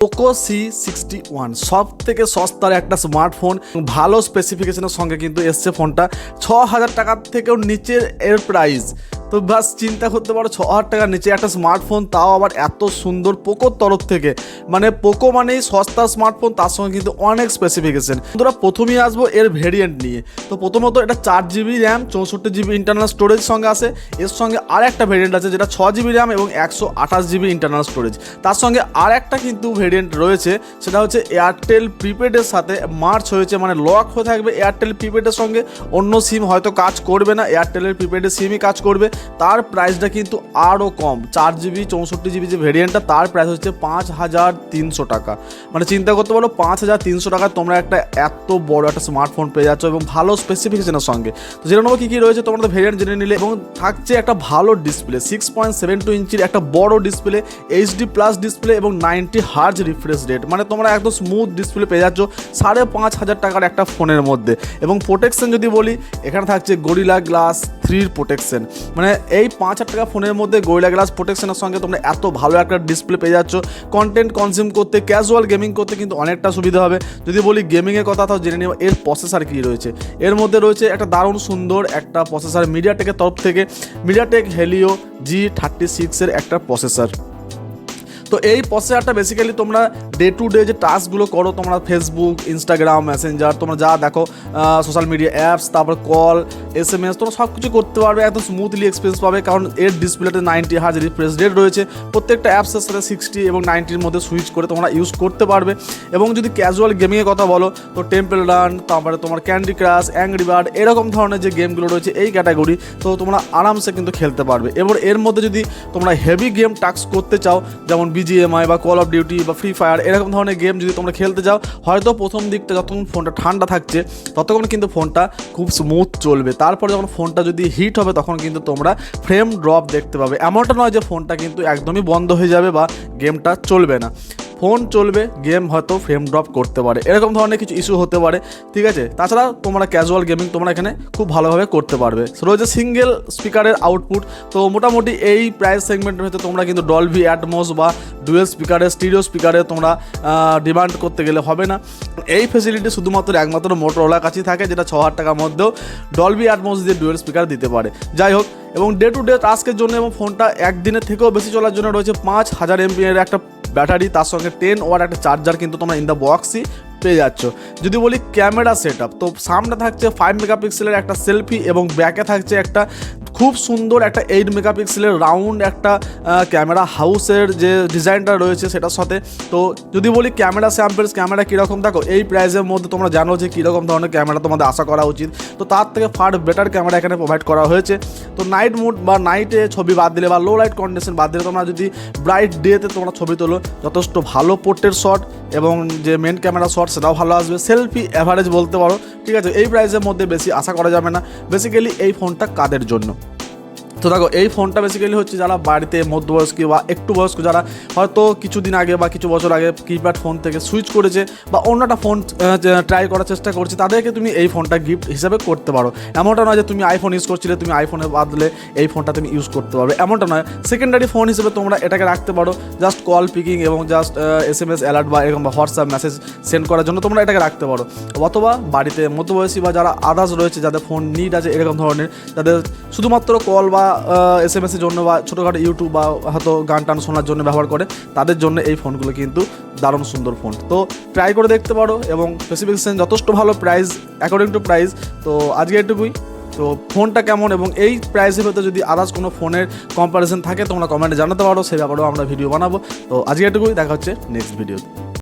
Poco C61 সব থেকে সস্তার একটা স্মার্টফোন, ভালো স্পেসিফিকেশনের সঙ্গে কিন্তু এসছে ফোনটা। 6,000 টাকার থেকেও নিচের এর প্রাইস। তো বাস চিন্তা করতে পারো 6,000 টাকার নিচে একটা স্মার্টফোন, তাও আবার এত সুন্দর পোকোর তরফ থেকে। মানে পোকো মানেই সস্তার স্মার্টফোন, তার সঙ্গে কিন্তু অনেক স্পেসিফিকেশন। বন্ধুরা প্রথমেই আসবো এর ভেরিয়েন্ট নিয়ে। তো প্রথমত এটা 4GB RAM 64GB internal storage সঙ্গে আসে। এর সঙ্গে আর একটা ভেরিয়েন্ট আছে যেটা 6GB র্যাম এবং 128GB ইন্টারনাল স্টোরেজ। তার সঙ্গে আর একটা কিন্তু ভেরিয়েন্ট রয়েছে, সেটা হচ্ছে এয়ারটেল প্রিপেডের সাথে মার্চ হয়েছে, মানে লক হয়ে থাকবে এয়ারটেল প্রিপেডের সঙ্গে। অন্য সিম হয়তো কাজ করবে না, এয়ারটেলের প্রিপেডের সিমই কাজ করবে। তার প্রাইসটা কিন্তু আরও কম। 4GB 64GB যে ভেরিয়েন্টটা, তার প্রাইস হচ্ছে 5,300 টাকা। মানে চিন্তা করতে পারো 5,300 টাকায় তোমরা একটা এত বড় একটা স্মার্টফোন পেয়ে যাচ্ছ এবং ভালো স্পেসিফিকেশনের সঙ্গে। তো জেনে নেবো কী কী রয়েছে, তোমরা তো ভেরিয়েন্ট জেনে নিলে। এবং থাকছে একটা ভালো ডিসপ্লে, 6.72 ইঞ্চির একটা বড় ডিসপ্লে, HD+ ডিসপ্লে এবং 90 হার্জ রিফ্রেশ রেট। মানে তোমরা একদম স্মুথ ডিসপ্লে পেয়ে যাচ্ছ 5,500 টাকার একটা ফোনের মধ্যে। এবং প্রোটেকশন যদি বলি, এখানে থাকছে গরিলা গ্লাস 3 প্রোটেকশন। মানে এই 5,000 টাকা ফোনের মধ্যে গরিলা গ্লাস প্রোটেকশনের সঙ্গে তোমরা এত ভালো একটা ডিসপ্লে পেয়ে যাচ্ছ। কন্টেন্ট কনজিউম করতে, ক্যাজুয়াল গেমিং করতে কিন্তু অনেকটা সুবিধা হবে। যদি বলি গেমিংয়ের কথা, তাও জেনে নেব এর প্রসেসর কী রয়েছে। এর মধ্যে রয়েছে একটা দারুণ সুন্দর একটা প্রসেসর মিডিয়াটেকের তরফ থেকে, মিডিয়াটেক হেলিও G36 এর একটা প্রসেসর। তো এই প্রসেসরটা বেসিক্যালি তোমরা ডে টু ডে যে টাস্কগুলো করো, তোমরা ফেসবুক, ইনস্টাগ্রাম, মেসেঞ্জার, তোমরা যা দেখো সোশ্যাল মিডিয়া অ্যাপস, তারপর কল, SMS, তোমরা সব কিছু করতে পারবে, একদম স্মুথলি এক্সপিরিয়েন্স পাবে। কারণ এর ডিসপ্লেতে 90 হার্জ রিফ্রেশ রেট রয়েছে। প্রত্যেকটা অ্যাপসের সাথে 60 এবং 90-র মধ্যে সুইচ করে তোমরা ইউজ করতে পারবে। এবং যদি ক্যাজুয়াল গেমিংয়ের কথা বলো, তো টেম্পল রান, তারপরে তোমার ক্যান্ডি ক্রাশ, অ্যাংরি বার্ড, এরকম ধরনের যে গেমগুলো রয়েছে এই ক্যাটাগরি, তো তোমরা আরামসে কিন্তু খেলতে পারবে। এবার এর মধ্যে যদি তোমরা হেভি গেম টাস্ক করতে চাও, যেমন BGMI বা কল অফ ডিউটি বা ফ্রি ফায়ার, এরকম ধরনের গেম যদি তোমরা খেলতে যাও, হয়তো প্রথম দিকটা যতক্ষণ ফোনটা ঠান্ডা থাকছে ততক্ষণ কিন্তু ফোনটা খুব স্মুথ চলবে। তারপরে যখন ফোনটা যদি হিট হবে, তখন কিন্তু তোমরা ফ্রেম ড্রপ দেখতে পাবে। এমনটা নয় যে ফোনটা কিন্তু একদমই বন্ধ হয়ে যাবে বা গেমটা চলবে না। ফোন চলবে, গেম হয়তো ফ্রেম ড্রপ করতে পারে, এরকম ধরনের কিছু ইস্যু হতে পারে, ঠিক আছে। তাছাড়া তোমরা ক্যাজুয়াল গেমিং তোমরা এখানে খুব ভালোভাবে করতে পারবে। রয়েছে সিঙ্গেল স্পিকারের আউটপুট। তো মোটামুটি এই প্রাইস সেগমেন্টের হয়তো তোমরা কিন্তু ডলবি অ্যাটমস বা ডুয়েল স্পিকারের, স্টিরিও স্পিকারে তোমরা ডিমান্ড করতে গেলে হবে না। এই ফেসিলিটি শুধুমাত্র একমাত্র মোটরোলার কাছেই থাকে, যেটা 6,000 টাকার মধ্যেও ডলবি অ্যাটমস দিয়ে ডুয়েল স্পিকার দিতে পারে। যাই হোক, এবং ডে টু ডে টাস্কের জন্য এবং ফোনটা একদিনের থেকেও বেশি চলার জন্য রয়েছে 5,000 mAh এর একটা ব্যাটারি, তার সঙ্গে 10 ওয়াট একটা চার্জার কিন্তু তোমরা ইন দ্য বক্সই পেয়ে যাচ্ছ। যদি বলি ক্যামেরা সেট আপ, তো সামনে থাকছে 5 মেগাপিক্সেলের একটা সেলফি এবং ব্যাকে থাকছে একটা খুব সুন্দর একটা 8 মেগাপিক্সেলের রাউন্ড একটা ক্যামেরা হাউসের যে ডিজাইনটা রয়েছে সেটার সাথে। তো যদি বলি ক্যামেরা স্যাম্পলস, ক্যামেরা কীরকম, দেখো এই প্রাইসের মধ্যে তোমরা জানো যে কীরকম ধরনের ক্যামেরা তোমাদের আশা করা উচিত। তো তার থেকে ফার বেটার ক্যামেরা এখানে প্রোভাইড করা হয়েছে। তো নাইট মোড বা নাইটে ছবি বাদ দিলে বা লো লাইট কন্ডিশন বাদ দিলে, তোমরা যদি ব্রাইট ডেতে তোমরা ছবি তোলো, যথেষ্ট ভালো পোর্ট্রেট শট এবং যে মেন ক্যামেরা শট সেটাও ভালো আসবে। সেলফি অ্যাভারেজ বলতে পারো, ঠিক আছে। এই প্রাইসের মধ্যে বেশি আশা করা যাবে না। বেসিক্যালি এই ফোনটা কাদের জন্য? তো দেখো, এই ফোনটা বেসিক্যালি হচ্ছে যারা বাড়িতে মধ্যবয়স্ক বা একটু বয়স্ক, যারা হয়তো কিছুদিন আগে বা কিছু বছর আগে কিপ্যাড ফোন থেকে সুইচ করেছে বা অন্য একটা ফোন ট্রাই করার চেষ্টা করছে, তাদেরকে তুমি এই ফোনটা গিফট হিসাবে করতে পারো। এমনটা নয় যে তুমি আইফোন ইউজ করছিলে, তুমি আইফোনের বদলে এই ফোনটা তুমি ইউজ করতে পারবে, এমনটা নয়। সেকেন্ডারি ফোন হিসেবে তোমরা এটাকে রাখতে পারো, জাস্ট কল পিকিং এবং জাস্ট SMS অ্যালার্ট বা এরকম বা হোয়াটসঅ্যাপ মেসেজ সেন্ড করার জন্য তোমরা এটাকে রাখতে পারো। অথবা বাড়িতে মধ্যবয়সী বা যারা আদার্স রয়েছে, যাদের ফোন নিড আছে এরকম ধরনের, যাদের শুধুমাত্র কল বা SMS-এর জন্য বা ছোটোখাটো ইউটিউব বা হয়তো গান টান শোনার জন্য ব্যবহার করে, তাদের জন্য এই ফোনগুলো কিন্তু দারুণ সুন্দর ফোন। তো ট্রাই করে দেখতে পারো এবং স্পেসিফিকেশন যথেষ্ট ভালো, প্রাইস অ্যাকর্ডিং টু প্রাইস। তো আজকে এটুকুই। তো ফোনটা কেমন এবং এই প্রাইসের ভেতরে যদি আদার্স কোনো ফোনের কম্পারিজন থাকে, তোমরা কমেন্টে জানাতে পারো, সেই ব্যাপারেও আমরা ভিডিও বানাবো। তো আজকে এটুকুই, দেখা হচ্ছে নেক্সট ভিডিওতে।